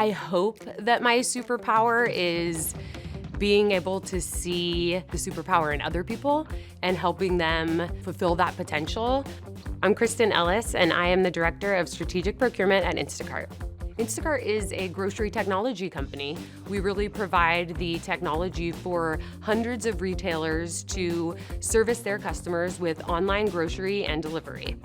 I hope that my superpower is being able to see the superpower in other people and helping them fulfill that potential. I'm Kristin Ellis, and I am the Director of Strategic Procurement at Instacart. Instacart is a grocery technology company. We really provide the technology for hundreds of retailers to service their customers with online grocery and delivery.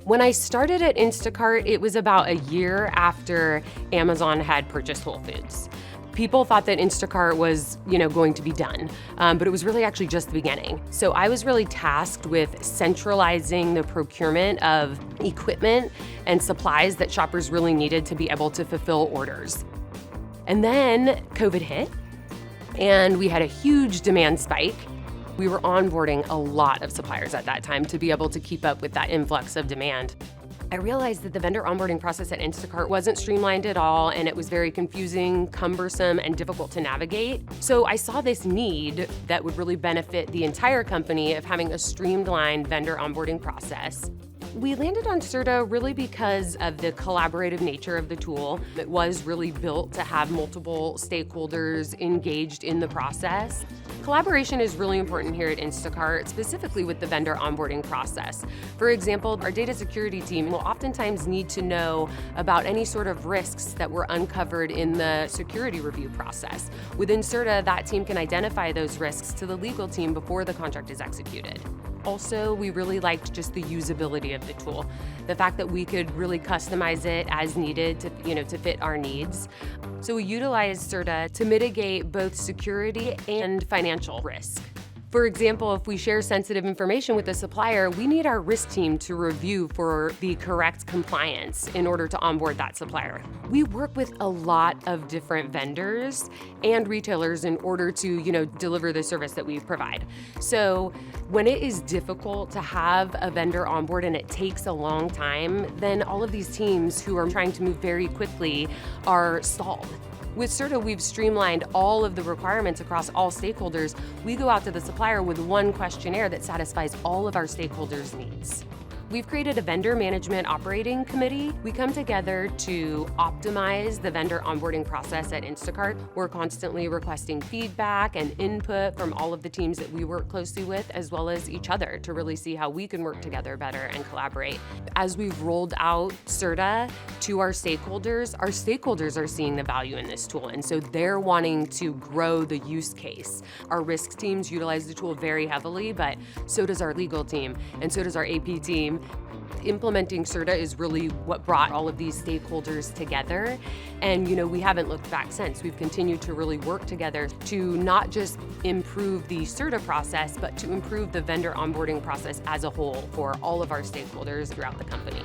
When I started at Instacart, it was about a year after Amazon had purchased Whole Foods. People thought that Instacart was, going to be done, but it was really actually just the beginning. So I was really tasked with centralizing the procurement of equipment and supplies that shoppers really needed to be able to fulfill orders. And then COVID hit, and we had a huge demand spike. We were onboarding a lot of suppliers at that time to be able to keep up with that influx of demand. I realized that the vendor onboarding process at Instacart wasn't streamlined at all, and it was very confusing, cumbersome, and difficult to navigate. So I saw this need that would really benefit the entire company of having a streamlined vendor onboarding process. We landed on Certa really because of the collaborative nature of the tool. It was really built to have multiple stakeholders engaged in the process. Collaboration is really important here at Instacart, specifically with the vendor onboarding process. For example, our data security team will oftentimes need to know about any sort of risks that were uncovered in the security review process. Within Certa, that team can identify those risks to the legal team before the contract is executed. Also, we really liked just the usability of the tool. The fact that we could really customize it as needed to fit our needs. So we utilized Certa to mitigate both security and financial risk. For example, if we share sensitive information with a supplier, we need our risk team to review for the correct compliance in order to onboard that supplier. We work with a lot of different vendors and retailers in order to, deliver the service that we provide. So when it is difficult to have a vendor on board and it takes a long time, then all of these teams who are trying to move very quickly are stalled. With Certa, we've streamlined all of the requirements across all stakeholders. We go out to the supplier with one questionnaire that satisfies all of our stakeholders' needs. We've created a vendor management operating committee. We come together to optimize the vendor onboarding process at Instacart. We're constantly requesting feedback and input from all of the teams that we work closely with, as well as each other, to really see how we can work together better and collaborate. As we've rolled out Certa to our stakeholders are seeing the value in this tool, and so they're wanting to grow the use case. Our risk teams utilize the tool very heavily, but so does our legal team, and so does our AP team. Implementing Certa is really what brought all of these stakeholders together. And, we haven't looked back since. We've continued to really work together to not just improve the Certa process, but to improve the vendor onboarding process as a whole for all of our stakeholders throughout the company.